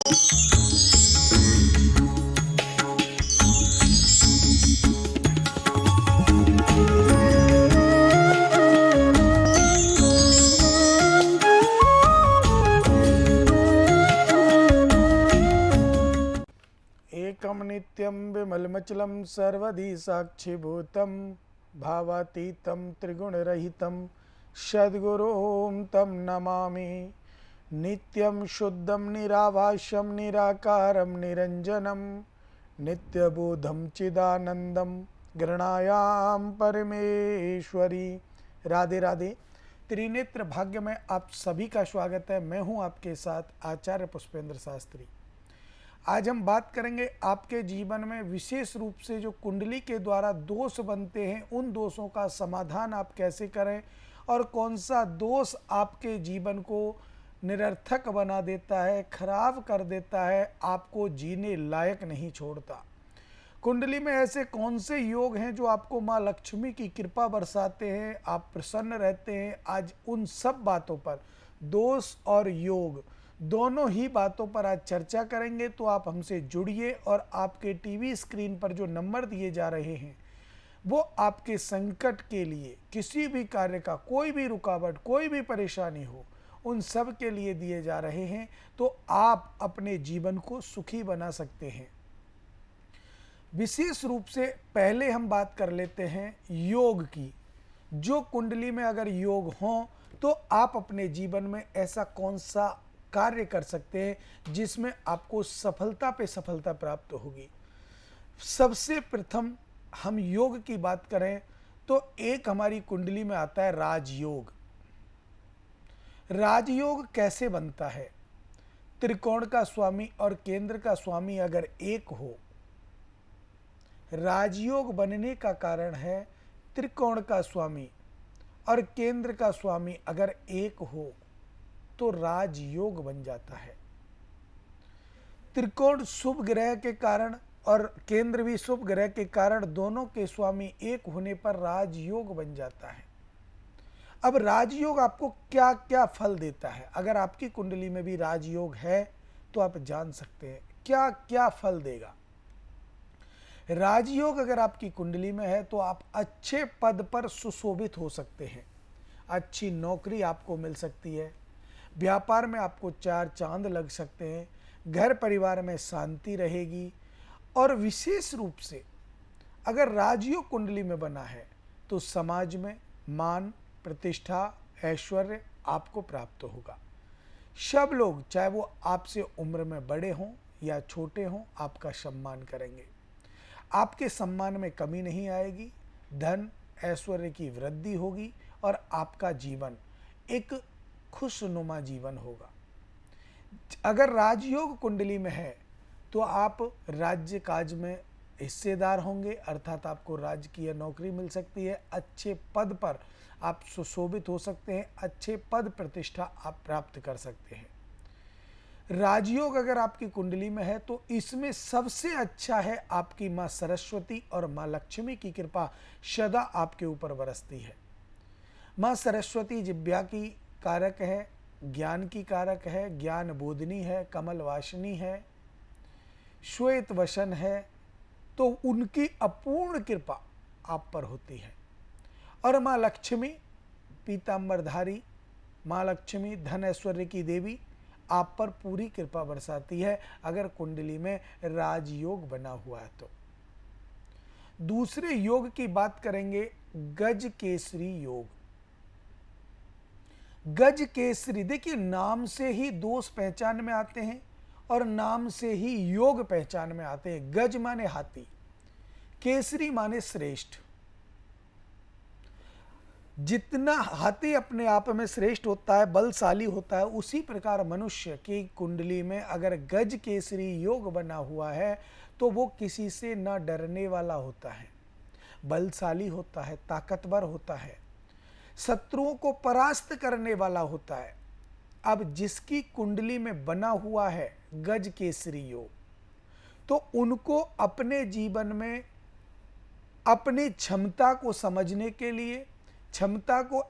एकं नित्यं विमलमचलं सर्वधि साक्षिभूतं भावातीतं त्रिगुणरहितं सद्गुरुं तं नमामि। नित्यं शुद्धं निराभाष्यं निराकारं निरञ्जनं नित्यबोधं चिदानन्दं गृणायां परमेश्वरी। राधे राधे। त्रिनेत्र भाग्य में आप सभी का स्वागत है। मैं हूं आपके साथ आचार्य पुष्पेंद्र शास्त्री। आज हम बात करेंगे आपके जीवन में विशेष रूप से जो कुंडली के द्वारा दोष बनते हैं, उन दोषों का समाधान आप कैसे करें और कौन सा दोष आपके जीवन को निरर्थक बना देता है, खराब कर देता है, आपको जीने लायक नहीं छोड़ता। कुंडली में ऐसे कौन से योग हैं जो आपको माँ लक्ष्मी की कृपा बरसाते हैं, आप प्रसन्न रहते हैं। आज उन सब बातों पर, दोष और योग दोनों ही बातों पर आज चर्चा करेंगे। तो आप हमसे जुड़िए और आपके टीवी स्क्रीन पर जो नंबर दिए जा रहे हैं वो आपके संकट के लिए, किसी भी कार्य का कोई भी रुकावट, कोई भी परेशानी हो, उन सब के लिए दिए जा रहे हैं। तो आप अपने जीवन को सुखी बना सकते हैं। विशेष रूप से पहले हम बात कर लेते हैं योग की। जो कुंडली में अगर योग हो तो आप अपने जीवन में ऐसा कौन सा कार्य कर सकते हैं जिसमें आपको सफलता पे सफलता प्राप्त होगी। सबसे प्रथम हम योग की बात करें तो एक हमारी कुंडली में आता है राजयोग। राजयोग कैसे बनता है? त्रिकोण का स्वामी और केंद्र का स्वामी अगर एक हो, राजयोग बनने का कारण है त्रिकोण का स्वामी और केंद्र का स्वामी अगर एक हो तो राजयोग बन जाता है। त्रिकोण शुभ ग्रह के कारण और केंद्र भी शुभ ग्रह के कारण दोनों के स्वामी एक होने पर राजयोग बन जाता है। अब राजयोग आपको क्या क्या फल देता है? अगर आपकी कुंडली में भी राजयोग है तो आप जान सकते हैं क्या क्या फल देगा। राजयोग अगर आपकी कुंडली में है तो आप अच्छे पद पर सुशोभित हो सकते हैं, अच्छी नौकरी आपको मिल सकती है, व्यापार में आपको चार चांद लग सकते हैं, घर परिवार में शांति रहेगी। और विशेष रूप से अगर राजयोग कुंडली में बना है तो समाज में मान, प्रतिष्ठा, ऐश्वर्य आपको प्राप्त होगा। सब लोग, चाहे वो आपसे उम्र में बड़े हों या छोटे हों, आपका सम्मान करेंगे। आपके सम्मान में कमी नहीं आएगी, धन ऐश्वर्य की वृद्धि होगी और आपका जीवन एक खुशनुमा जीवन होगा। अगर राजयोग कुंडली में है तो आप राज्य काज में हिस्सेदार होंगे, अर्थात आपको राजकीय नौकरी मिल सकती है, अच्छे पद पर आप सुशोभित हो सकते हैं, अच्छे पद प्रतिष्ठा आप प्राप्त कर सकते हैं। राजयोग अगर आपकी कुंडली में है तो इसमें सबसे अच्छा है आपकी माँ सरस्वती और माँ लक्ष्मी की कृपा सदा आपके ऊपर बरसती है। माँ सरस्वती जिब्या की कारक है, ज्ञान की कारक है, ज्ञान बोधनी है, कमल वासनी है, श्वेत वसन है, तो उनकी अपूर्ण कृपा आप पर होती है। और माँ लक्ष्मी पीतांबरधारी, माँ लक्ष्मी धन ऐश्वर्य की देवी आप पर पूरी कृपा बरसाती है अगर कुंडली में राजयोग बना हुआ है तो। दूसरे योग की बात करेंगे गज केसरी योग। गज केसरी, देखिए नाम से ही दोष पहचान में आते हैं और नाम से ही योग पहचान में आते हैं। गज माने हाथी, केसरी माने श्रेष्ठ। जितना हाथी अपने आप में श्रेष्ठ होता है, बलशाली होता है, उसी प्रकार मनुष्य की कुंडली में अगर गज केसरी योग बना हुआ है तो वो किसी से न डरने वाला होता है, बलशाली होता है, ताकतवर होता है, शत्रुओं को परास्त करने वाला होता है। अब जिसकी कुंडली में बना हुआ है गज केसरी योग, तो उनको अपने जीवन में अपनी क्षमता को समझने के लिए, क्षमता को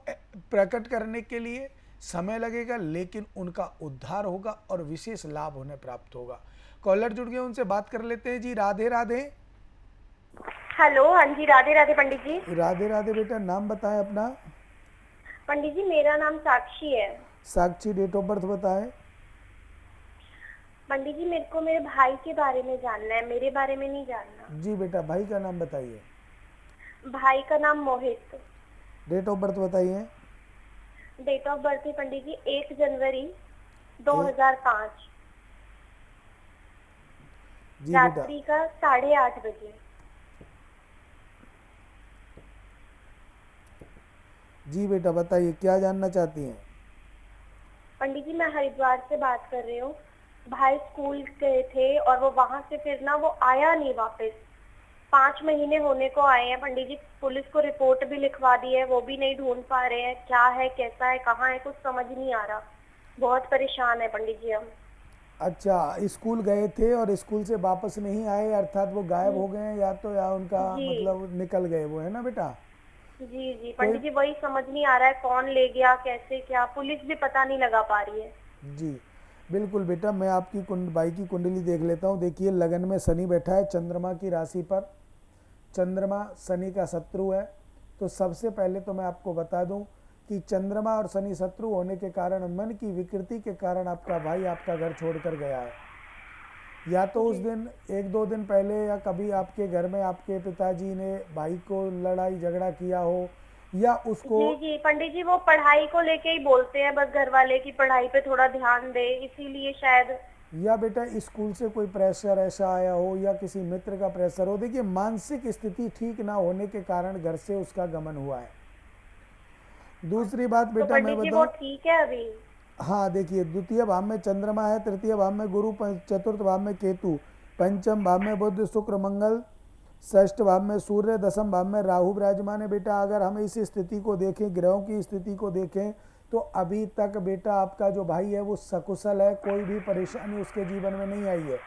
प्रकट करने के लिए, समय लगेगा लेकिन उनका उद्धार होगा और विशेष लाभ उन्हें प्राप्त होगा। कॉलर जुड़ गए, उनसे बात कर लेते हैं जी। राधे राधे। हेलो, हाँ जी, राधे राधे पंडित जी। राधे राधे बेटा, नाम बताएं अपना। पंडित जी, मेरा नाम साक्षी है। साक्षी, डेट ऑफ बर्थ बताएं। पंडित जी, मेरे को मेरे भाई के बारे में जानना है, मेरे बारे में नहीं जानना। जी बेटा, भाई का नाम बताइए। भाई का नाम मोहित। डेट ऑफ बर्थ बताइए। डेट ऑफ बर्थ है पंडित जी 1 जनवरी 2005, जी बेटा। रात्रि का 8:30 बजे। जी बेटा बताइए, क्या जानना चाहती हैं। पंडित जी, मैं हरिद्वार से बात कर रही हूँ। भाई स्कूल गए थे और वो वहां से फिर ना वो आया नहीं वापस। 5 महीने होने को आए हैं पंडित जी। पुलिस को रिपोर्ट भी लिखवा दी है, वो भी नहीं ढूंढ पा रहे हैं। क्या है, कैसा है, कहाँ है, कुछ समझ नहीं आ रहा। बहुत परेशान है पंडित जी हम। अच्छा, स्कूल गए थे और स्कूल से वापस नहीं आए, अर्थात वो गायब हो गए हैं, या तो या उनका जी मतलब निकल गए, वो है ना बेटा। जी जी कोई, पंडित जी, वही समझ नहीं आ रहा है कौन ले गया, कैसे, क्या। पुलिस भी पता नहीं लगा पा रही है। जी बिल्कुल बेटा, मैं आपकी भाई की कुंडली देख लेता हूँ। देखिए, लगन में शनि बैठा है चंद्रमा की राशि पर। चंद्रमा शनि का शत्रु है। तो सबसे पहले तो मैं आपको बता दूं कि चंद्रमा और शनि शत्रु होने के कारण, मन की विकृति के कारण आपका भाई आपका घर छोड़कर गया है। या तो उस जी दिन 1-2 दिन पहले, या कभी आपके घर में आपके पिताजी ने भाई को लड़ाई झगड़ा किया हो, या उसको, जी जी पंडित जी, वो पढ़ाई को लेके ही बोलते हैं बस घर वाले की पढ़ाई पे थोड़ा ध्यान दे, इसीलिए शायद। या बेटा स्कूल से कोई प्रेशर ऐसा आया हो, या किसी मित्र का प्रेशर हो। देखिए, मानसिक स्थिति ठीक ना होने के कारण घर से उसका गमन हुआ है। दूसरी बात तो बेटा मैं पंडित जी वो बताऊं। ठीक है अभी? हाँ देखिए, द्वितीय भाव में चंद्रमा है, तृतीय भाव में गुरु, चतुर्थ भाव में केतु, पंचम भाव में बुध शुक्र मंगल, षष्ठ भाव में सूर्य, दसम भाव में राहु विराजमान है। बेटा अगर हम इस स्थिति को देखें, ग्रहों की स्थिति को देखें, तो अभी तक बेटा आपका जो भाई है वो सकुशल है, कोई भी परेशानी उसके जीवन में नहीं आई है।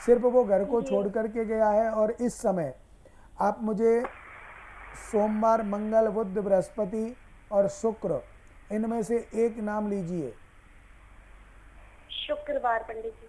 सिर्फ वो घर को जी छोड़ करके गया है। और इस समय आप मुझे सोमवार, मंगल, बुध, बृहस्पति और शुक्र, इनमें से एक नाम लीजिए। शुक्रवार पंडित जी।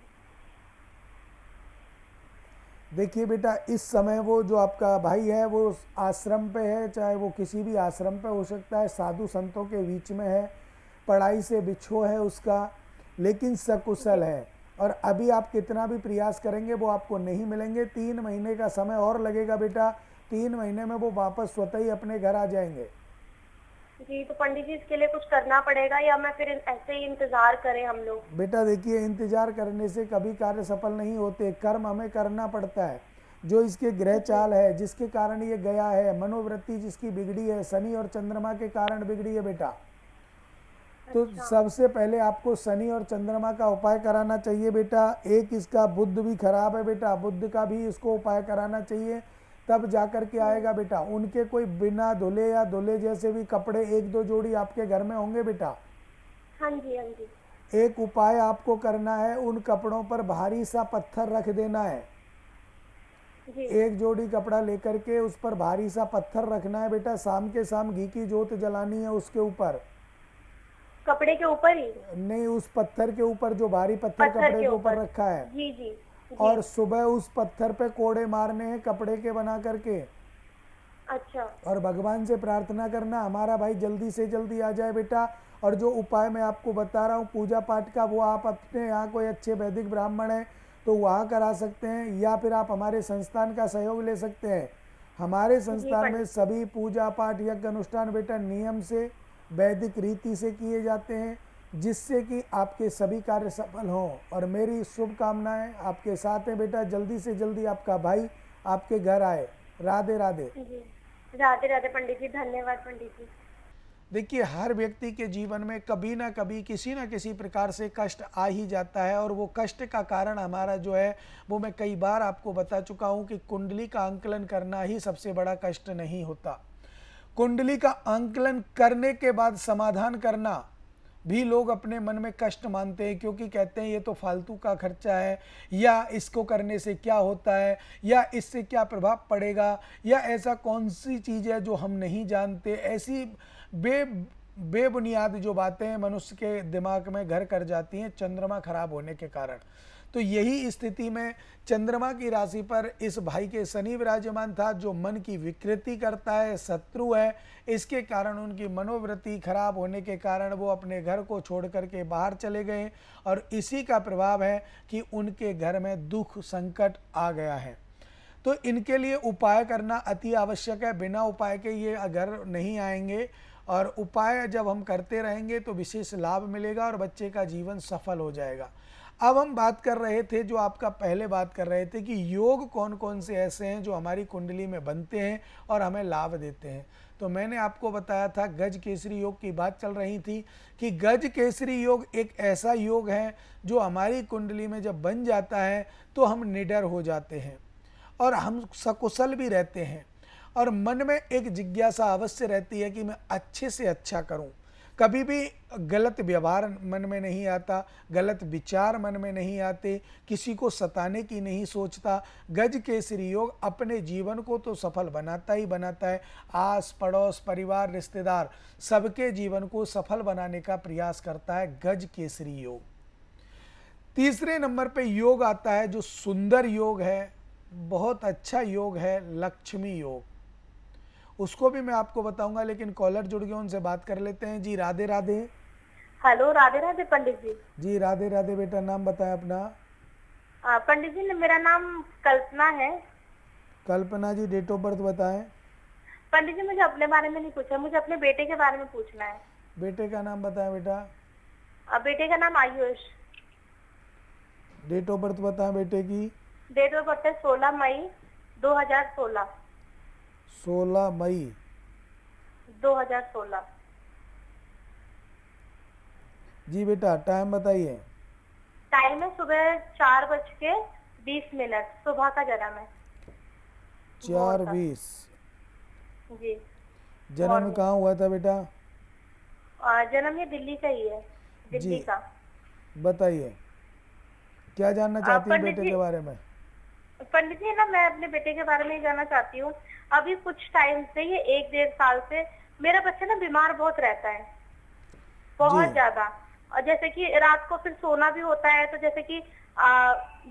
देखिए बेटा, इस समय वो जो आपका भाई है वो आश्रम पे है, चाहे वो किसी भी आश्रम पे हो सकता है, साधु संतों के बीच में है, पढ़ाई से बिछो है उसका, लेकिन सकुशल है। और अभी आप कितना भी प्रयास करेंगे वो आपको नहीं मिलेंगे। 3 महीने का समय और लगेगा बेटा। 3 महीने में वो वापस स्वतः ही अपने घर आ जाएंगे। जी, तो पंडित जी इसके लिए कुछ करना पड़ेगा या मैं फिर ऐसे ही इंतजार करें हम लोग? बेटा देखिए, इंतजार करने से कभी कार्य सफल नहीं होते, कर्म हमें करना पड़ता है। जो इसके ग्रह चाल है, जिसके कारण ये गया है, मनोवृत्ति जिसकी बिगड़ी है, शनि और चंद्रमा के कारण बिगड़ी है बेटा। तो अच्छा। सबसे पहले आपको शनि और चंद्रमा का उपाय कराना चाहिए बेटा। एक इसका बुध भी खराब है बेटा, बुध का भी इसको उपाय कराना चाहिए, तब जाकर के आएगा बेटा। उनके कोई बिना धुले या धुले जैसे भी कपड़े 1-2 जोड़ी आपके घर में होंगे बेटा। हाँ जी हाँ जी। एक उपाय आपको करना है, उन कपड़ों पर भारी सा पत्थर रख देना है। जी एक जोड़ी कपड़ा लेकर के उस पर भारी सा पत्थर रखना है बेटा। शाम के शाम घी की जोत जलानी है उसके ऊपर। कपड़े के ऊपर ही? नहीं, उस पत्थर के ऊपर, जो भारी पत्थर पत्थर कपड़े के के ऊपर ऊपर। रखा है। जी जी जी। और सुबह उस पत्थर पे कोड़े मारने हैं कपड़े के बना करके। अच्छा। और भगवान से प्रार्थना करना हमारा भाई जल्दी से जल्दी आ जाए बेटा। और जो उपाय मैं आपको बता रहा हूँ पूजा पाठ का, वो आप अपने यहाँ कोई अच्छे वैदिक ब्राह्मण हैं तो वहाँ करा सकते हैं, या फिर आप हमारे संस्थान का सहयोग ले सकते हैं। हमारे जी संस्थान में पंडित। सभी पूजा पाठ यज्ञ अनुष्ठान बेटा नियम से, वैदिक रीति से किए जाते हैं, जिससे कि आपके सभी कार्य सफल हों। और मेरी शुभकामनाएं आपके साथ हैं बेटा। जल्दी से जल्दी आपका भाई आपके घर आए। राधे राधे। जी, राधे राधे पंडित जी, धन्यवाद पंडित जी। देखिए, हर व्यक्ति के जीवन में कभी ना कभी किसी ना किसी प्रकार से कष्ट आ ही जाता है। और वो कष्ट का कारण हमारा जो है वो मैं कई बार आपको बता चुका हूँ कि कुंडली का आंकलन करना ही सबसे बड़ा कष्ट नहीं होता। कुंडली का आंकलन करने के बाद समाधान करना भी लोग अपने मन में कष्ट मानते हैं, क्योंकि कहते हैं ये तो फालतू का खर्चा है, या इसको करने से क्या होता है, या इससे क्या प्रभाव पड़ेगा, या ऐसा कौन सी चीज़ है जो हम नहीं जानते। ऐसी बेबुनियाद जो बातें मनुष्य के दिमाग में घर कर जाती हैं चंद्रमा खराब होने के कारण। तो यही स्थिति में चंद्रमा की राशि पर इस भाई के शनि विराजमान था, जो मन की विकृति करता है, शत्रु है। इसके कारण उनकी मनोवृत्ति खराब होने के कारण वो अपने घर को छोड़ करके बाहर चले गए, और इसी का प्रभाव है कि उनके घर में दुख संकट आ गया है। तो इनके लिए उपाय करना अति आवश्यक है। बिना उपाय के ये घर नहीं आएंगे, और उपाय जब हम करते रहेंगे तो विशेष लाभ मिलेगा और बच्चे का जीवन सफल हो जाएगा। अब हम बात कर रहे थे, जो आपका पहले बात कर रहे थे, कि योग कौन कौन से ऐसे हैं जो हमारी कुंडली में बनते हैं और हमें लाभ देते हैं। तो मैंने आपको बताया था, गज केसरी योग की बात चल रही थी कि गज केसरी योग एक ऐसा योग है जो हमारी कुंडली में जब बन जाता है तो हम निडर हो जाते हैं और हम सकुशल भी रहते हैं, और मन में एक जिज्ञासा अवश्य रहती है कि मैं अच्छे से अच्छा करूं। कभी भी गलत व्यवहार मन में नहीं आता, गलत विचार मन में नहीं आते, किसी को सताने की नहीं सोचता। गज केसरी योग अपने जीवन को तो सफल बनाता ही बनाता है, आस पड़ोस परिवार रिश्तेदार सबके जीवन को सफल बनाने का प्रयास करता है गज केसरी योग। तीसरे नंबर पे योग आता है जो सुंदर योग है, बहुत अच्छा योग है, लक्ष्मी योग। उसको भी मैं आपको बताऊंगा, लेकिन कॉलर जुड़ गए, उनसे बात कर लेते हैं। जी राधे राधे। हेलो, राधे राधे पंडित जी। जी राधे राधे बेटा, नाम बताएं अपना। पंडित जी, मेरा नाम कल्पना है। कल्पना जी, डेट ऑफ बर्थ बताएं। पंडित जी, मुझे अपने बारे में नहीं पूछा, मुझे अपने बेटे के बारे में पूछना है। बेटे का नाम बताएं बेटा। बेटे का नाम आयुष। डेट ऑफ बर्थ बताएं बेटे की। डेट ऑफ बर्थ है 16 मई 2016। 16 मई 2016। जी बेटा, टाइम बताइए। टाइम है सुबह 4:20, सुबह का जन्म है। 4:20। जी। जन्म कहाँ हुआ था बेटा? जन्म ये दिल्ली का ही है, दिल्ली का। बताइए, क्या जानना चाहती हैं बेटे के बारे में? पंडित जी ना, मैं अपने बेटे के बारे में ही जानना चाहती हूँ। अभी कुछ टाइम से, ये 1-1.5 साल से मेरा बच्चा ना बीमार बहुत रहता है, बहुत ज्यादा। और जैसे कि रात को फिर सोना भी होता है, तो जैसे कि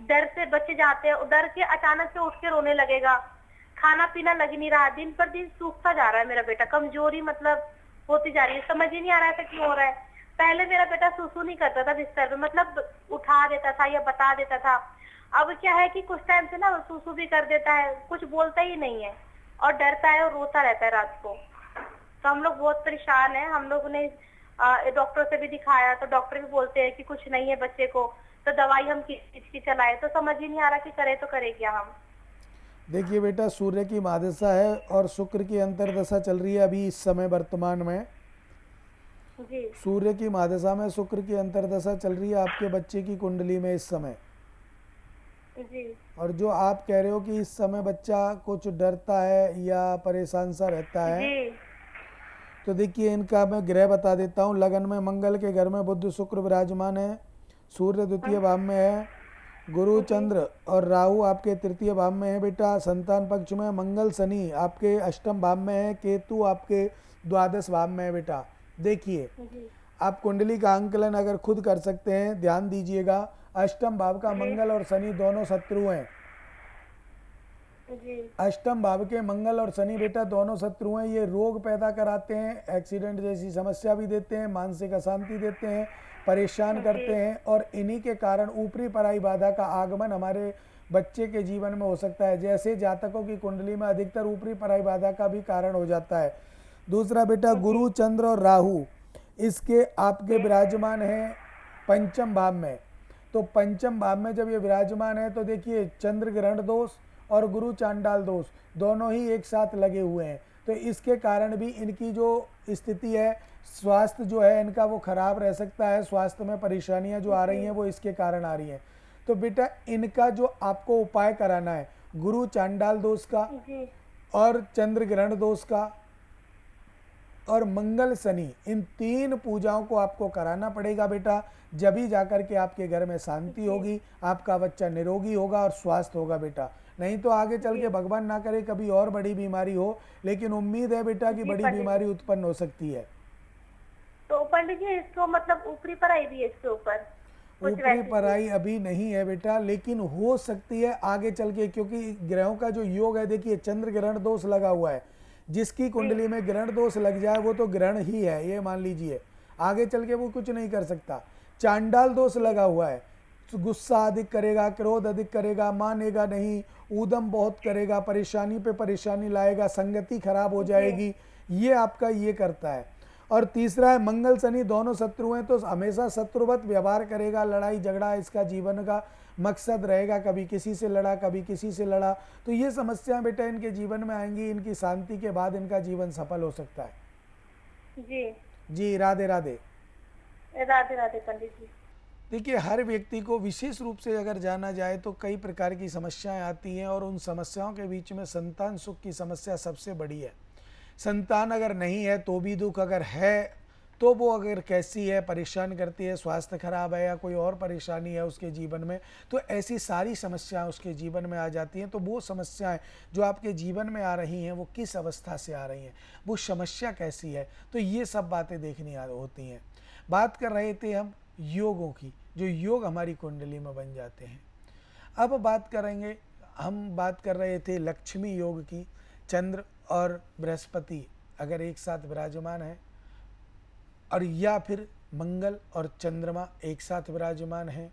डर से बच्चे जाते हैं, डर के अचानक से उठ के रोने लगेगा, खाना पीना लग नहीं रहा, दिन पर दिन सूखता जा रहा है मेरा बेटा, कमजोरी मतलब होती जा रही है, समझ ही नहीं आ रहा है क्यों हो रहा है। पहले मेरा बेटा सूसू नहीं करता था बिस्तर पे, मतलब उठा देता था या बता देता था। अब क्या है कि कुछ टाइम से ना सूसू भी कर देता है, कुछ बोलता ही नहीं है, और डरता है और रोता रहता है रात को। तो हम लोग बहुत परेशान हैं। हम लोग ने डॉक्टर से भी दिखाया, तो डॉक्टर भी बोलते हैं कि कुछ नहीं है बच्चे को, तो दवाई हम किस चीज की चलाए, तो समझ ही नहीं आ रहा कि करे तो करे क्या हम। देखिए बेटा, सूर्य की महादशा है और शुक्र की अंतर्दशा चल रही है अभी इस समय वर्तमान में। जी। सूर्य की महादशा में शुक्र की अंतर्दशा चल रही है आपके बच्चे की कुंडली में इस समय। जी। और जो आप कह रहे हो कि इस समय बच्चा कुछ डरता है या परेशान सा रहता है, जी। तो देखिए इनका मैं ग्रह बता देता हूँ। लगन में मंगल के घर में बुध शुक्र विराजमान है, सूर्य द्वितीय भाव में है, गुरु चंद्र और राहु आपके तृतीय भाव में है बेटा। संतान पक्ष में मंगल शनि आपके अष्टम भाव में है, केतु आपके द्वादश भाव में है बेटा। देखिए, आप कुंडली का आंकलन अगर खुद कर सकते हैं, ध्यान दीजिएगा, अष्टम भाव का मंगल और शनि दोनों शत्रु हैं। अष्टम भाव के मंगल और शनि बेटा दोनों शत्रु हैं। ये रोग पैदा कराते हैं, एक्सीडेंट जैसी समस्या भी देते हैं, मानसिक अशांति देते हैं, परेशान करते हैं, और इन्हीं के कारण ऊपरी पराई बाधा का आगमन हमारे बच्चे के जीवन में हो सकता है। जैसे जातकों की कुंडली में अधिकतर ऊपरी पराई बाधा का भी कारण हो जाता है। दूसरा बेटा, गुरु चंद्र और राहु इसके आपके विराजमान हैं पंचम भाव में। तो पंचम भाव में जब ये विराजमान है तो देखिए, चंद्र ग्रहण दोष और गुरु चांडाल दोष दोनों ही एक साथ लगे हुए हैं। तो इसके कारण भी इनकी जो स्थिति है, स्वास्थ्य जो है इनका वो खराब रह सकता है। स्वास्थ्य में परेशानियां जो आ रही हैं वो इसके कारण आ रही हैं। तो बेटा, इनका जो आपको उपाय कराना है, गुरु चांडाल दोष का और चंद्र ग्रहण दोष का और मंगल शनि, इन 3 पूजाओं को आपको कराना पड़ेगा बेटा। जब ही जाकर के आपके घर में शांति होगी, आपका बच्चा निरोगी होगा और स्वस्थ होगा बेटा। नहीं तो आगे चल के भगवान ना करे कभी और बड़ी बीमारी हो, लेकिन उम्मीद है बेटा कि बड़ी बीमारी उत्पन्न हो सकती है। पंडित जी इसको मतलब ऊपरी पढ़ाई भी है इसके ऊपर कुछ ऊपरी वैसी पढ़ाई अभी नहीं है बेटा, लेकिन हो सकती है आगे चल के, क्योंकि ग्रहों का जो योग है, देखिए चंद्र ग्रहण दोष लगा हुआ है। जिसकी जी कुंडली में ग्रहण दोष लग जाए वो तो ग्रहण ही है, ये मान लीजिए। आगे चल के वो कुछ नहीं कर सकता। चांडाल दोष लगा हुआ है, तो गुस्सा अधिक करेगा, क्रोध अधिक करेगा, मानेगा नहीं, ऊदम बहुत करेगा, परेशानी पे परेशानी लाएगा, संगति खराब हो जी जाएगी, ये आपका ये करता है। और तीसरा है मंगल शनि दोनों शत्रु हैं, तो हमेशा शत्रुवत व्यवहार करेगा, लड़ाई झगड़ा इसका जीवन का मकसद रहेगा, कभी किसी से लड़ा कभी किसी से लड़ा। तो ये समस्याएं बेटा इनके जीवन में आएंगी, इनकी शांति के बाद इनका जीवन सफल हो सकता है। जी जी राधे राधे। राधे राधे पंडित जी। देखिए हर व्यक्ति को विशेष रूप से अगर जाना जाए तो कई प्रकार की समस्याएं आती हैं, और उन समस्याओं के बीच में संतान सुख की समस्या सबसे बड़ी है। संतान अगर नहीं है तो भी दुख, अगर है तो वो अगर कैसी है, परेशान करती है, स्वास्थ्य खराब है या कोई और परेशानी है उसके जीवन में, तो ऐसी सारी समस्याएं उसके जीवन में आ जाती हैं। तो वो समस्याएं जो आपके जीवन में आ रही हैं वो किस अवस्था से आ रही हैं, वो समस्या कैसी है, तो ये सब बातें देखनी होती हैं। बात कर रहे थे हम योगों की, जो योग हमारी कुंडली में बन जाते हैं। अब बात करेंगे, हम बात कर रहे थे लक्ष्मी योग की। चंद्र और बृहस्पति अगर एक साथ विराजमान है, और या फिर मंगल और चंद्रमा एक साथ विराजमान हैं,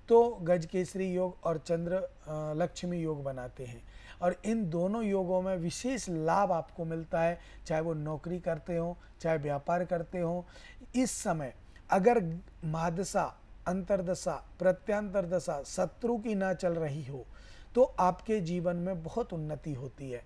तो गजकेसरी योग और चंद्र लक्ष्मी योग बनाते हैं। और इन दोनों योगों में विशेष लाभ आपको मिलता है, चाहे वो नौकरी करते हो, चाहे व्यापार करते हो। इस समय अगर महादशा, अंतरदशा, प्रत्यांतर दशा शत्रु की ना चल रही हो तो आपके जीवन में बहुत उन्नति होती है।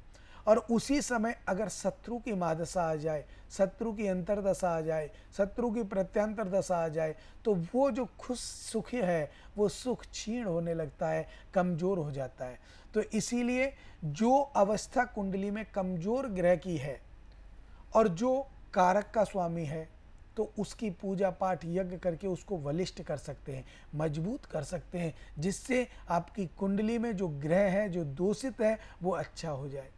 और उसी समय अगर शत्रु की महादशा आ जाए, शत्रु की अंतरदशा आ जाए, शत्रु की प्रत्यांतर दशा आ जाए, तो वो जो खुश सुख है वो सुख क्षीण होने लगता है, कमजोर हो जाता है। तो इसीलिए जो अवस्था कुंडली में कमजोर ग्रह की है और जो कारक का स्वामी है, तो उसकी पूजा पाठ यज्ञ करके उसको बलिष्ठ कर सकते हैं, मजबूत कर सकते हैं, जिससे आपकी कुंडली में जो ग्रह है, जो दूषित है, वो अच्छा हो जाए।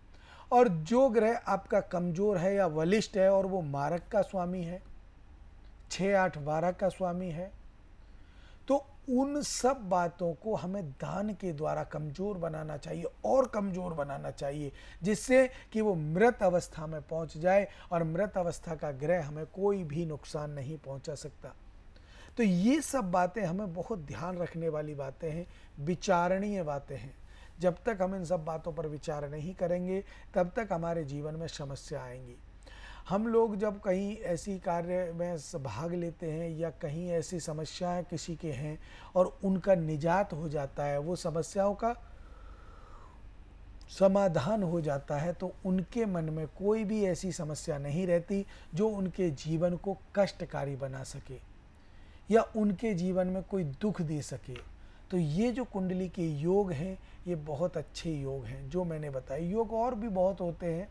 और जो ग्रह आपका कमजोर है या बलिष्ठ है और वो मारक का स्वामी है, 6, 8, 12 का स्वामी है, तो उन सब बातों को हमें दान के द्वारा कमजोर बनाना चाहिए और कमजोर बनाना चाहिए, जिससे कि वो मृत अवस्था में पहुंच जाए और मृत अवस्था का ग्रह हमें कोई भी नुकसान नहीं पहुंचा सकता। तो ये सब बातें हमें बहुत ध्यान रखने वाली बातें हैं, विचारणीय बातें हैं। जब तक हम इन सब बातों पर विचार नहीं करेंगे तब तक हमारे जीवन में समस्या आएंगी। हम लोग जब कहीं ऐसी कार्य में भाग लेते हैं या कहीं ऐसी समस्याएं किसी के हैं और उनका निजात हो जाता है, वो समस्याओं का समाधान हो जाता है, तो उनके मन में कोई भी ऐसी समस्या नहीं रहती जो उनके जीवन को कष्टकारी बना सके या उनके जीवन में कोई दुख दे सके। तो ये जो कुंडली के योग हैं ये बहुत अच्छे योग हैं जो मैंने बताए। योग और भी बहुत होते हैं,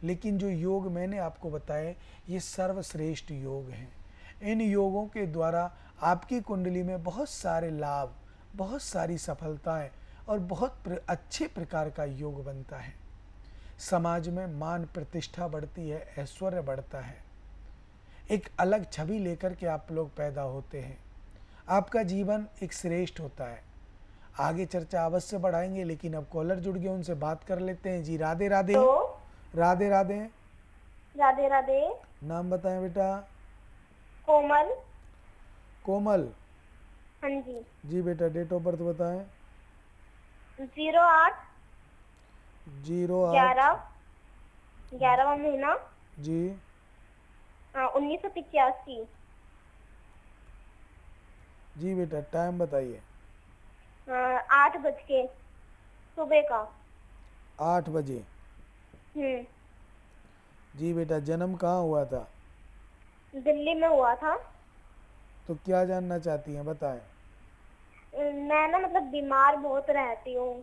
लेकिन जो योग मैंने आपको बताए ये सर्वश्रेष्ठ योग हैं। इन योगों के द्वारा आपकी कुंडली में बहुत सारे लाभ, बहुत सारी सफलताएं और बहुत अच्छे प्रकार का योग बनता है। समाज में मान प्रतिष्ठा बढ़ती है, ऐश्वर्य बढ़ता है, एक अलग छवि लेकर के आप लोग पैदा होते हैं, आपका जीवन एक श्रेष्ठ होता है। आगे चर्चा अवश्य बढ़ाएंगे, लेकिन अब कॉलर जुड़ गए, उनसे बात कर लेते हैं। जी राधे राधे। तो राधे राधे। राधे राधे। नाम बताएं बेटा। कोमल। कोमल। हाँ जी। जी बेटा डेट ऑफ बर्थ बताएं। 08 08 11वां महीना जी 1985। जी बेटा टाइम बताइए। 8 बज के सुबह का। 8 बजे। जी बेटा जन्म कहाँ हुआ था? दिल्ली में हुआ था। तो क्या जानना चाहती हैं बताएं। मैं ना मतलब बीमार बहुत रहती हूँ।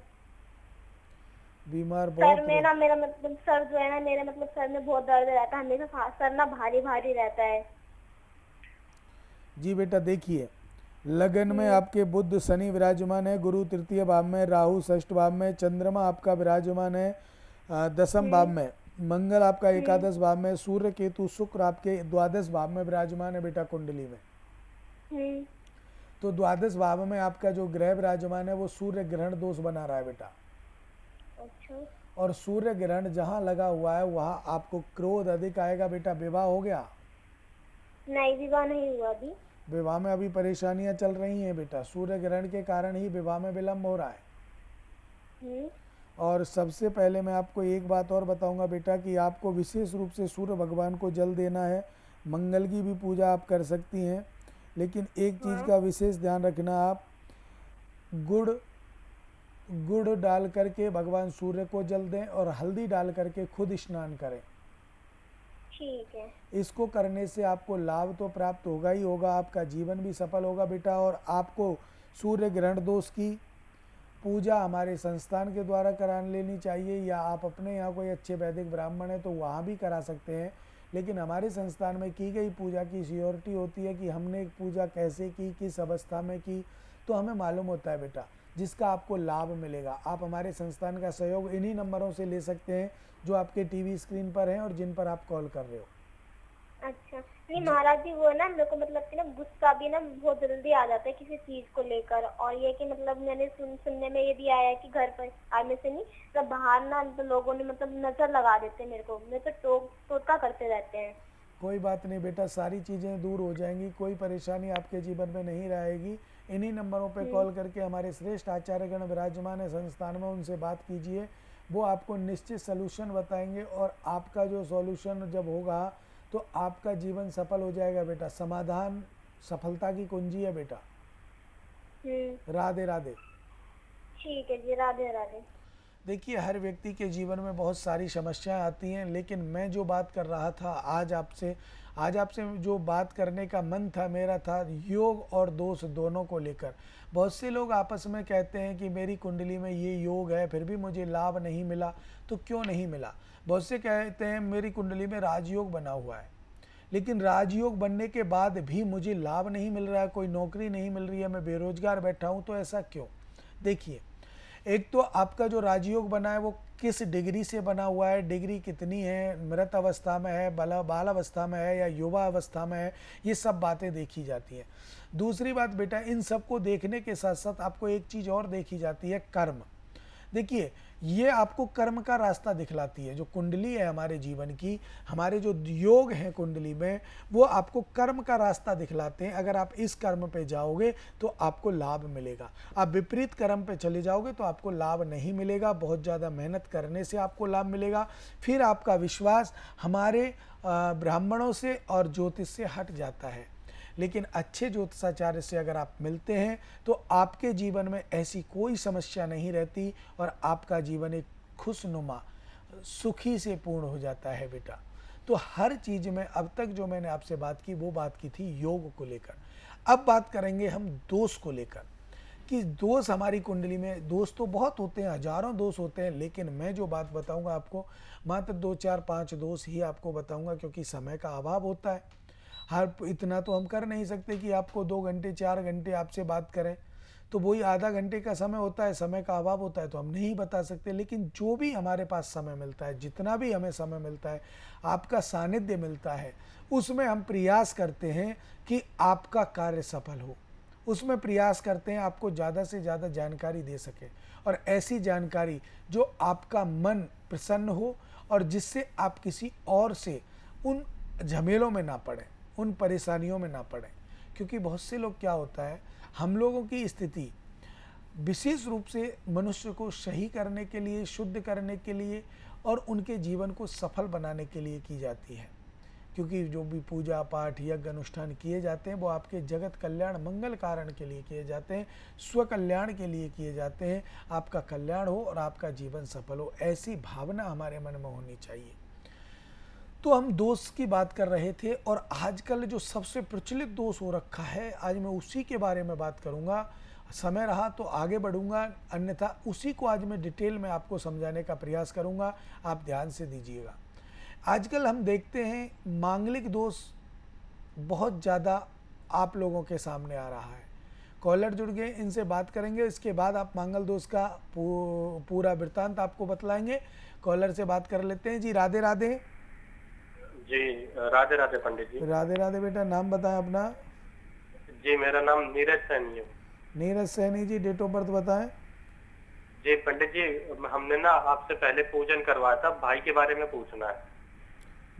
बीमार सर बहुत में ना मेरा मतलब सर जो है ना मेरे मतलब सर में बहुत दर्द रहता है हमेशा, सर ना भारी भारी रहता है। जी बेटा देखिए, लगन में आपके बुध शनि विराजमान है, गुरु तृतीय भाव में, राहु षष्ठ भाव में, चंद्रमा आपका विराजमान है 10वें भाव में। मंगल आपका हम्म। एकादश भाव में, सूर्य केतु शुक्र आपके द्वादश भाव में विराजमान है बेटा कुंडली में। हम्म। तो द्वादश भाव में आपका जो ग्रह विराजमान है वो सूर्य ग्रहण दोष बना रहा है बेटा। अच्छा। और सूर्य ग्रहण जहां लगा हुआ है वहां आपको क्रोध अधिक आएगा बेटा। विवाह हो गया? नहीं, विवाह नहीं हुआ अभी। विवाह में अभी परेशानियां चल रही हैं बेटा। सूर्य ग्रहण के कारण ही विवाह में विलंब हो रहा है। हम्म। और सबसे पहले मैं आपको एक बात और बताऊंगा बेटा कि आपको विशेष रूप से सूर्य भगवान को जल देना है। मंगल की भी पूजा आप कर सकती हैं, लेकिन एक चीज़ हाँ। का विशेष ध्यान रखना, आप गुड़ गुड़ डाल करके भगवान सूर्य को जल दें और हल्दी डाल करके खुद स्नान करें। ठीक है। इसको करने से आपको लाभ तो प्राप्त होगा ही होगा, आपका जीवन भी सफल होगा बेटा। और आपको सूर्य ग्रहण दोष की पूजा हमारे संस्थान के द्वारा करा लेनी चाहिए, या आप अपने यहाँ कोई अच्छे वैदिक ब्राह्मण हैं तो वहाँ भी करा सकते हैं। लेकिन हमारे संस्थान में की गई पूजा की श्योरिटी होती है कि हमने पूजा कैसे की, किस अवस्था में की, तो हमें मालूम होता है बेटा, जिसका आपको लाभ मिलेगा। आप हमारे संस्थान का सहयोग इन्हीं नंबरों से ले सकते हैं जो आपके टीवी स्क्रीन पर हैं और जिन पर आप कॉल कर रहे हो। अच्छा, नहीं महाराज जी, वो है ना मेरे को मतलब कि ना गुस्सा भी ना बहुत जल्दी आ जाता है किसी चीज को लेकर। और ये कि मतलब मैंने सुनने में ये भी आया है कि घर पर आने से नहीं, मतलब बाहर ना तो लोगों ने मतलब नजर लगा देते हैं मेरे को, मेरे तो टोटका करते रहते हैं। कोई बात नहीं बेटा, सारी चीज़ें दूर हो जाएंगी, कोई परेशानी आपके जीवन में नहीं रहेगी। इन्हीं नंबरों पे हम्म। कॉल करके हमारे श्रेष्ठ आचार्यगण विराजमान है संस्थान में, उनसे बात कीजिए। वो आपको निश्चित सलूशन बताएंगे और आपका जो सॉल्यूशन जब होगा तो आपका जीवन सफल हो जाएगा बेटा। समाधान सफलता की कुंजी है बेटा। हम्म। राधे राधे। ठीक है जी, राधे राधे। देखिए, हर व्यक्ति के जीवन में बहुत सारी समस्याएं आती हैं, लेकिन मैं जो बात कर रहा था आज आपसे जो बात करने का मन था मेरा था योग और दोष दोनों को लेकर। बहुत से लोग आपस में कहते हैं कि मेरी कुंडली में ये योग है फिर भी मुझे लाभ नहीं मिला। तो क्यों नहीं मिला? बहुत से कहते हैं मेरी कुंडली में राजयोग बना हुआ है, लेकिन राजयोग बनने के बाद भी मुझे लाभ नहीं मिल रहा है, कोई नौकरी नहीं मिल रही है, मैं बेरोजगार बैठा हूँ। तो ऐसा क्यों? देखिए, एक तो आपका जो राजयोग बना है वो किस डिग्री से बना हुआ है, डिग्री कितनी है, मृत अवस्था में है, बाल अवस्था में है या युवा अवस्था में है, ये सब बातें देखी जाती हैं। दूसरी बात बेटा, इन सब को देखने के साथ साथ आपको एक चीज़ और देखी जाती है, कर्म। देखिए, ये आपको कर्म का रास्ता दिखलाती है। जो कुंडली है हमारे जीवन की, हमारे जो योग हैं कुंडली में, वो आपको कर्म का रास्ता दिखलाते हैं। अगर आप इस कर्म पे जाओगे तो आपको लाभ मिलेगा, आप विपरीत कर्म पे चले जाओगे तो आपको लाभ नहीं मिलेगा। बहुत ज़्यादा मेहनत करने से आपको लाभ मिलेगा। फिर आपका विश्वास हमारे ब्राह्मणों से और ज्योतिष से हट जाता है। लेकिन अच्छे ज्योतिषाचार्य से अगर आप मिलते हैं तो आपके जीवन में ऐसी कोई समस्या नहीं रहती और आपका जीवन एक खुशनुमा सुखी से पूर्ण हो जाता है बेटा। तो हर चीज़ में अब तक जो मैंने आपसे बात की वो बात की थी योग को लेकर। अब बात करेंगे हम दोष को लेकर कि दोष हमारी कुंडली में, दोष तो बहुत होते हैं, हजारों दोष होते हैं, लेकिन मैं जो बात बताऊंगा आपको मात्र 2 4 5 दोष ही आपको बताऊंगा, क्योंकि समय का अभाव होता है। हर इतना तो हम कर नहीं सकते कि आपको 2 घंटे 4 घंटे आपसे बात करें, तो वही आधा घंटे का समय होता है, समय का अभाव होता है तो हम नहीं बता सकते। लेकिन जो भी हमारे पास समय मिलता है, जितना भी हमें समय मिलता है, आपका सानिध्य मिलता है, उसमें हम प्रयास करते हैं कि आपका कार्य सफल हो। उसमें प्रयास करते हैं आपको ज़्यादा से ज़्यादा जानकारी दे सके, और ऐसी जानकारी जो आपका मन प्रसन्न हो और जिससे आप किसी और से उन झमेलों में ना पड़े, उन परेशानियों में ना पड़े। क्योंकि बहुत से लोग, क्या होता है, हम लोगों की स्थिति विशेष रूप से मनुष्य को सही करने के लिए, शुद्ध करने के लिए और उनके जीवन को सफल बनाने के लिए की जाती है। क्योंकि जो भी पूजा पाठ यज्ञ अनुष्ठान किए जाते हैं वो आपके जगत कल्याण मंगल कारण के लिए किए जाते हैं, स्व कल्याण के लिए किए जाते हैं, आपका कल्याण हो और आपका जीवन सफल हो, ऐसी भावना हमारे मन में होनी चाहिए। तो हम दोष की बात कर रहे थे और आजकल जो सबसे प्रचलित दोष हो रखा है, आज मैं उसी के बारे में बात करूंगा। समय रहा तो आगे बढ़ूंगा, अन्यथा उसी को आज मैं डिटेल में आपको समझाने का प्रयास करूंगा, आप ध्यान से दीजिएगा। आजकल हम देखते हैं मांगलिक दोष बहुत ज़्यादा आप लोगों के सामने आ रहा है। कॉलर जुड़ गए, इनसे बात करेंगे, इसके बाद आप मांगल दोष का पूरा वृत्तांत आपको बतलाएंगे। कॉलर से बात कर लेते हैं जी। राधे राधे। जी राधे राधे पंडित जी। राधे राधे बेटा, नाम बताएं अपना। जी मेरा नाम नीरज सैनी है। Neeraj Saini ji, date of birth बताएं। जी पंडित जी, हमने ना आपसे पहले पूजन करवाया था, भाई के बारे में पूछना है।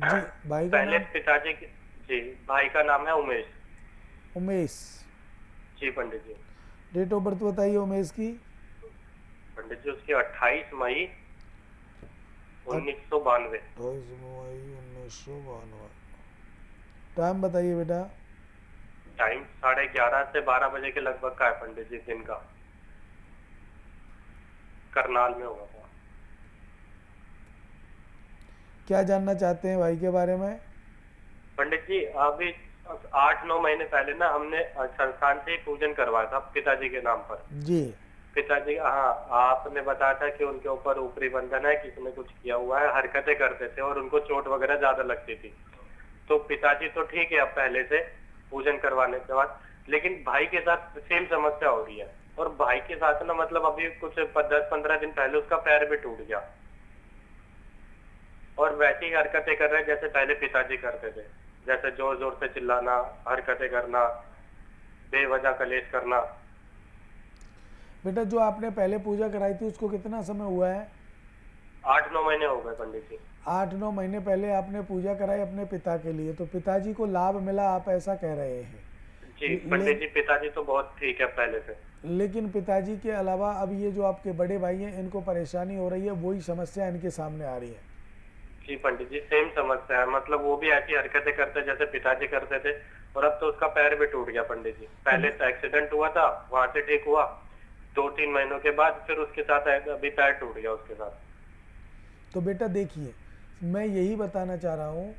जी भाई का पहले नाम? पिताजी जी भाई का नाम है उमेश। उमेश जी पंडित जी। डेट ऑफ बर्थ बताइए उमेश की। पंडित जी उसकी 28 मई 1992। 28 मई 1992। टाइम बताइए बेटा। टाइम 11:30 से 12 बजे के लगभग का है पंडित जी, दिन का। करनाल में हुआ था। क्या जानना चाहते हैं भाई के बारे में? पंडित जी अभी 8-9 महीने पहले ना हमने संस्थान से ही पूजन करवाया था पिताजी के नाम पर। जी पिताजी, हाँ आपने बताया था कि उनके ऊपर ऊपरी बंधन है, किसी ने कुछ किया हुआ है, हरकतें करते थे और उनको चोट वगैरह ज्यादा लगती थी। तो पिताजी तो ठीक है अब पहले से पूजन करवाने के बाद, लेकिन भाई के साथ सेम समस्या हो रही है। और भाई के साथ ना मतलब अभी कुछ 10-15 दिन पहले उसका पैर भी टूट गया और वैसी ही हरकतें कर रहे हैं जैसे पहले पिताजी करते थे, जैसे जोर जोर से चिल्लाना, हरकतें करना, बेवजह कलेश करना। बेटा, जो आपने पहले पूजा कराई थी उसको कितना समय हुआ है? 8-9 महीने हो गए पंडित जी। 8-9 महीने पहले आपने पूजा कराई अपने पिता के लिए, तो पिताजी को लाभ मिला, आप ऐसा कह रहे हैं? जी पंडित जी, पिताजी तो बहुत ठीक है पहले से। लेकिन पिताजी के अलावा अब ये जो आपके बड़े भाई हैं इनको परेशानी हो रही है, वही समस्या इनके सामने आ रही है। जी पंडित जी, सेम समस्या है। मतलब वो भी ऐसी हरकतें करते जैसे पिताजी करते थे और अब तो उसका पैर भी टूट गया पंडित जी। पहले तो एक्सीडेंट हुआ था, वहां से ठीक हुआ, 2-3 महीनों के बाद फिर उसके साथ अभी पैर टूट गया उसके साथ। तो बेटा देखिए, मैं यही बताना चाह रहा हूँ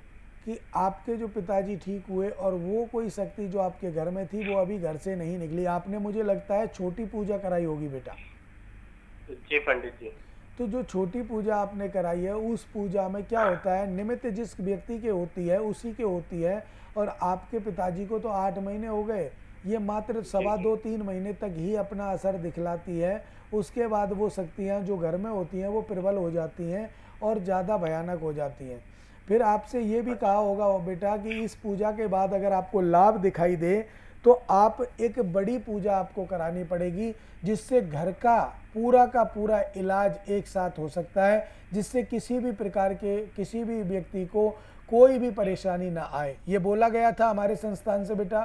कि आपके जो पिताजी ठीक हुए और वो कोई शक्ति जो आपके घर में थी वो अभी घर से नहीं निकली। आपने, मुझे लगता है, छोटी पूजा कराई होगी बेटा। जी पंडित जी। तो जो छोटी पूजा आपने कराई है उस पूजा में क्या होता है, निमित्त जिस व्यक्ति के होती है उसी के होती है। और आपके पिताजी को तो 8 महीने हो गए, ये मात्र 2.25-3 महीने तक ही अपना असर दिखलाती है। उसके बाद वो शक्तियाँ जो घर में होती हैं वो प्रबल हो जाती हैं और ज़्यादा भयानक हो जाती हैं। फिर आपसे ये भी कहा होगा बेटा कि इस पूजा के बाद अगर आपको लाभ दिखाई दे तो आप एक बड़ी पूजा आपको करानी पड़ेगी, जिससे घर का पूरा इलाज एक साथ हो सकता है, जिससे किसी भी प्रकार के किसी भी व्यक्ति को कोई भी परेशानी ना आए। ये बोला गया था हमारे संस्थान से बेटा।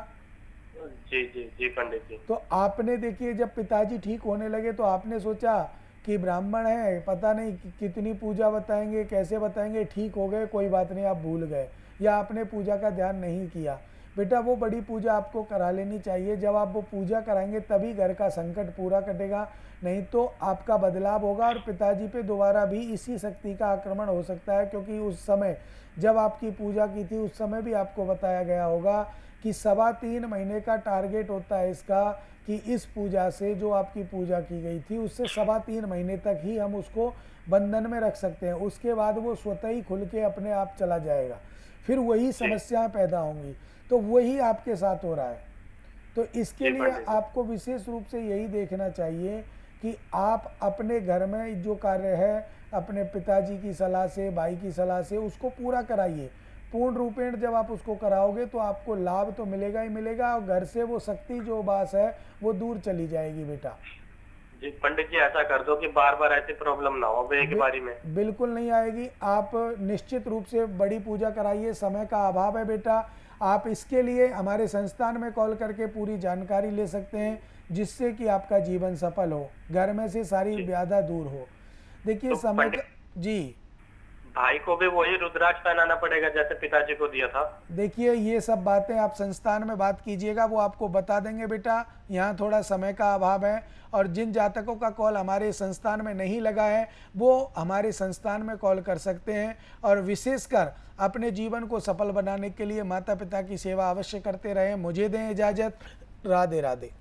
जी जी जी पंडित जी। तो आपने, देखिए, जब पिताजी ठीक होने लगे तो आपने सोचा कि ब्राह्मण है, पता नहीं कितनी पूजा बताएंगे, कैसे बताएंगे, ठीक हो गए, कोई बात नहीं, आप भूल गए, या आपने पूजा का ध्यान नहीं किया। बेटा, वो बड़ी पूजा आपको करा लेनी चाहिए। जब आप वो पूजा कराएंगे तभी घर का संकट पूरा कटेगा, नहीं तो आपका बदलाव होगा और पिताजी पे दोबारा भी इसी शक्ति का आक्रमण हो सकता है। क्योंकि उस समय जब आपकी पूजा की थी उस समय भी आपको बताया गया होगा कि 3.25 महीने का टारगेट होता है इसका, कि इस पूजा से जो आपकी पूजा की गई थी उससे 3.25 महीने तक ही हम उसको बंधन में रख सकते हैं। उसके बाद वो स्वतः ही खुल के अपने आप चला जाएगा, फिर वही समस्याएं पैदा होंगी। तो वही आपके साथ हो रहा है। तो इसके लिए आपको विशेष रूप से यही देखना चाहिए कि आप अपने घर में जो कार्य है अपने पिताजी की सलाह से, भाई की सलाह से उसको पूरा कराइए। पूर्ण रूपेण जब आप उसको कराओगे तो आपको लाभ तो मिलेगा ही मिलेगा और घर से वो शक्ति जो बास है वो दूर चली जाएगी बेटा। जी पंडित जी, ऐसा कर दो कि बार बार ऐसी प्रॉब्लम ना हो एक बारी में। बिल्कुल नहीं आएगी। आप निश्चित रूप से बड़ी पूजा कराइए। समय का अभाव है बेटा, आप इसके लिए हमारे संस्थान में कॉल करके पूरी जानकारी ले सकते हैं, जिससे कि आपका जीवन सफल हो, घर में से सारी बाधा दूर हो। देखिए तो समय का, जी, भाई को भी वही रुद्राक्ष पहनाना पड़ेगा जैसे पिताजी को दिया था? देखिए ये सब बातें आप संस्थान में बात कीजिएगा, वो आपको बता देंगे बेटा। यहाँ थोड़ा समय का अभाव है और जिन जातकों का कॉल हमारे संस्थान में नहीं लगा है वो हमारे संस्थान में कॉल कर सकते हैं। और विशेषकर अपने जीवन को सफल बनाने के लिए माता पिता की सेवा अवश्य करते रहें। मुझे दें इजाज़त। राधे राधे।